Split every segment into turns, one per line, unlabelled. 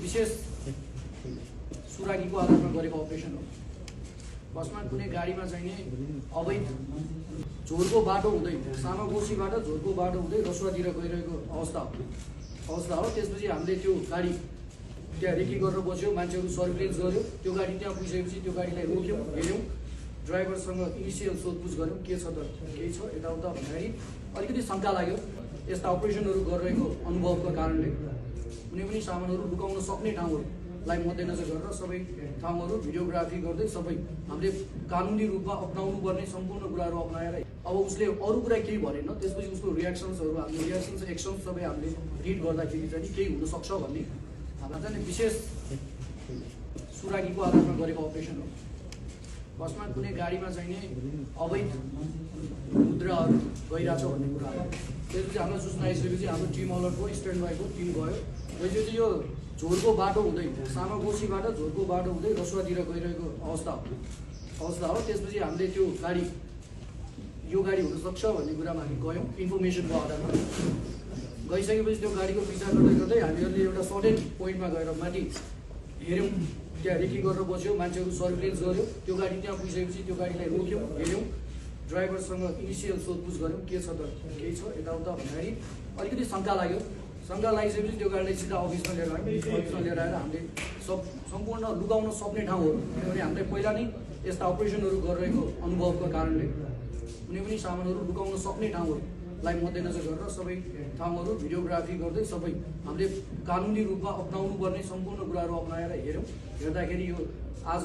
विशेष सुरागीको आधारमा गरेको अपरेसन हो। बसमा कुनै गाडीमा चाहिने अवैध झोरको बाटो हुँदै सामाकोसीबाट झोरको बाटो हुँदै रसुवातिर गइरहेको अवस्था हो। त्यसपछि हामीले त्यो गाडी त्यहाँ रेकी गरेर बस्यो, मान्छेहरू सर्भिलेन्स गर्यो। त्यो गाडी त्यहाँ पुगिसकेपछि त्यो गाडीलाई रोक्यौँ, हेऱ्यौँ, ड्राइभरसँग इनिसियल सोधपुछ गऱ्यौँ, के छ त केही छ यताउता भन्दाखेरि अलिकति शङ्का लाग्यो। यस्ता अपरेसनहरू गरिरहेको अनुभवको कारणले कुनै पनि सामानहरू लुकाउन सक्ने ठाउँहरूलाई मध्यनजर गरेर सबै ठाउँहरू भिडियोग्राफी गर्दै सबै हामीले कानुनी रूपमा अप्नाउनु पर्ने सम्पूर्ण कुराहरू अप्नाएर अब उसले अरू कुरा केही भनेन। त्यसपछि उसको रियाक्सन्सहरू हामीले एक्सन्स सबै हामीले रिड गर्दाखेरि चाहिँ केही हुनसक्छ भन्ने हामीलाई चाहिँ विशेष सुरागीको आधारमा गरेको अपरेसन हो। बसमा कुनै गाडीमा चाहिने अवैध मुद्राहरू गइरहेछ भन्ने कुरा हो। त्यसपछि हामीलाई सूचना आइसकेपछि हाम्रो टिम अलर्टको स्ट्यान्ड बाईको टिम गयो। त्यसपछि यो झोरको बाटो हुँदै सामाकोसीबाट झोरको बाटो हुँदै रसुवातिर गइरहेको अवस्था हो। त्यसपछि हामीले त्यो गाडी यो गाडी हुनसक्छ भन्ने कुरामा हामी गयौँ इन्फर्मेसनको आधारमा। गइसकेपछि त्यो गाडीको पिछा गर्दै गर्दै हामीहरूले एउटा सर्टेन पोइन्टमा गएर माथि हेऱ्यौँ, त्यहाँ रेकी गरेर बस्यो, मान्छेहरू सर्भिलेन्स गर्यो। त्यो गाडी त्यहाँ पुगिसकेपछि त्यो गाडीलाई रोक्यौँ, हेऱ्यौँ, ड्राइभरसँग इनिसियल सोधपुछ गऱ्यौँ, के छ त केही छ यताउता भन्दाखेरि अलिकति शङ्का लाग्यो। शङ्का लागिसकेपछि त्यो गाडीलाई सिधा अफिसमा लिएर आयौँ। अफिसमा लिएर आएर हामीले सम्पूर्ण लुकाउन सक्ने ठाउँहरू, किनभने हामीले पहिला नै यस्ता अपरेसनहरू गरिरहेको अनुभवको कारणले कुनै पनि सामानहरू लुकाउन सक्ने ठाउँहरूलाई मध्यनजर गरेर सबै ठाउँहरू भिडियोग्राफी गर्दै सबै हामीले कानुनी रूपमा अप्नाउनु पर्ने सम्पूर्ण कुराहरू अप्नाएर हेऱ्यौँ। हेर्दाखेरि यो आज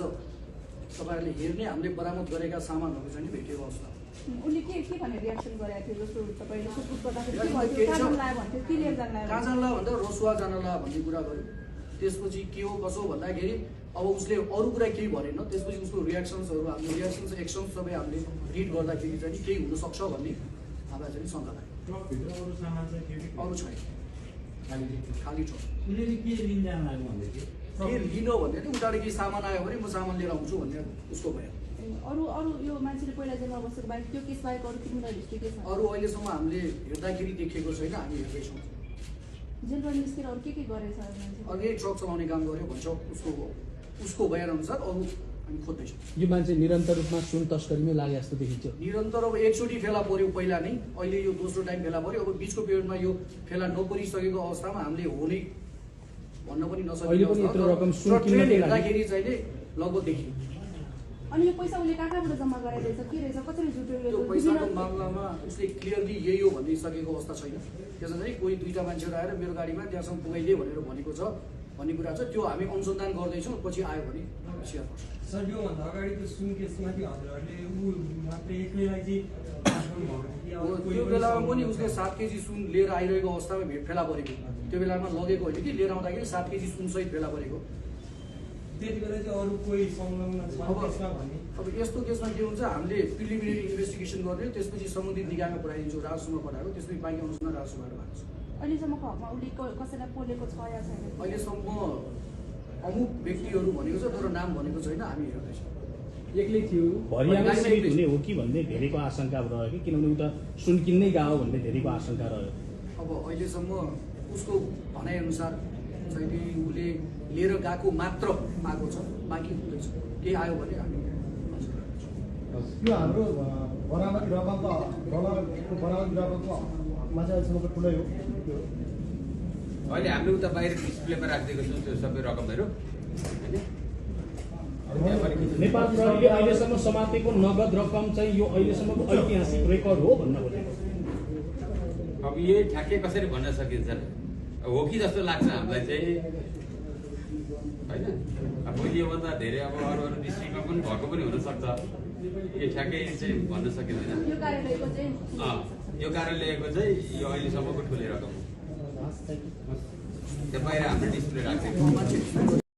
तपाईँहरूले हेर्ने हामीले बरामद गरेका सामानहरू चाहिँ भेटिएको अवस्था।
उनले के भने रियाक्सन गरेको थियो जस्तो तपाईँले सोधपुछ गर्दाखेरि कहाँ
जानला भन्दा रसुवा जानला भन्ने कुरा गर्यो। त्यसपछि के हो कसो भन्दाखेरि अब उसले अरू कुरा केही भनेन। त्यसपछि उसको रियाक्सन्सहरू हामीले एक्सन्स सबै हामीले रिड गर्दाखेरि चाहिँ केही हुनसक्छ भन्ने हामीलाई चाहिँ शङ्का लाग्यो। अरू छैन, खाली छ। के लिनु भन्दाखेरि उताबाट केही सामान आयो भने म सामान लिएर आउँछु भन्ने उसको भयो।
अरू यो मान्छेले पहिला जेलमा बसेको बाहेक त्यो केस बाहेक अरू क्रिमिनल हिस्ट्री के छ?
अरू अहिलेसम्म हामीले हेर्दाखेरि देखेको छैन, हामी हेर्दैछौँ।
जेलबाट निस्केर अरू के गरेछ?
अघि ट्रक चलाउने काम गर्यो भन्छ उसको बयान अनुसार। अरू हामी खोज्दैछौँ।
यो मान्छे निरन्तर रूपमा सुन तस्करीमै लागे जस्तो देखिन्छ।
निरन्तर अब एकचोटि फेला पर्यो पहिला नै, अहिले यो दोस्रो टाइम फेला पर्यो। अब बिचको पिरियडमा यो फेला नपरिसकेको अवस्थामा हामीले हो नै भन्न पनि नसकेको हेर्दाखेरि चाहिँ लगभग देखियो।
अनि यो पैसा उसले कहाँबाट जम्मा गराइदिएछ, के रहेछ, कसरी जुट्यो?
त्यो पैसाको मामलामा उसले क्लियरली यही हो भनिसकेको अवस्था छैन। त्यसमा चाहिँ कोही दुईवटा मान्छेहरू आएर मेरो गाडीमा त्यहाँसम्म पुगाइदिए भनेर भनेको छ भन्ने कुरा छ। त्यो हामी अनुसन्धान गर्दैछौँ, पछि आयो भने सेयर गर्छौँ।
सर, योभन्दा अगाडिको सुन केसमा त्यो हजुरहरूले मात्रै एक्लैलाई
त्यो बेलामा पनि उसले 7 केजी सुन लिएर आइरहेको अवस्थामा फेला परेको। त्यो बेलामा लगेको होइन कि लिएर आउँदाखेरि 7 केजी सुनसहित फेला परेको।
त्यति बेला चाहिँ अरू कोही संलग्न छ त्यसमा भन्ने?
अब यस्तो केसमा के हुन्छ, हामीले प्रिलिमिनेरी इन्भेस्टिगेसन गर्यो, त्यसपछि सम्बन्धित निकायमा पठाइदिन्छौँ, राजसम्म पठाएको। त्यसपछि बाँकी अनुसन्धान राजसभाबाट भएको छ।
अहिलेसम्मको हकमा उसले कसैलाई पोलेको छ या छैन?
अहिलेसम्म अमुक व्यक्तिहरू भनेको छ, तर नाम भनेको छैन। हामी हेर्दैछौँ।
एक्लै थियो, भरियामै सिमित हुने हो कि भन्ने धेरैको आशंका रह्यो कि, किनभने उता सुन किन्नै गयो भन्ने धेरैको आशंका रह्यो।
अब अहिलेसम्म उसको भनाइअनुसार चाहिँ उसले लिएर गएको मात्र आएको छ, बाँकी हुँदैछ। केही आयो भने हामी
यो हाम्रो बरामदी रकमको मान्छे अहिलेसम्मको ठुलै हो।
अहिले हामीले उता बाहिर डिस्प्लेमा राखिदिएको छौँ त्यो सबै रकमहरू होइन।
नेपाल प्रहरीले अहिलेसम्म समातेको नगद रकम चाहिँ यो अहिलेसम्मको ऐतिहासिक रेकर्ड हो भन्न खोजेको।
अब यही ठ्याक्कै कसरी भन्न सकिन्छ हो कि जस्तो लाग्छ हामीलाई चाहिँ होइन। अब योभन्दा धेरै अब अरू डिस्ट्रिक्टमा पनि भएको पनि हुनसक्छ। यो ठ्याक्कै चाहिँ भन्न सकिँदैन। यो कार्यालयको चाहिँ यो अहिलेसम्मको ठुलै रकम हो। त्यो बाहिर हाम्रो डिस्प्ले राखेको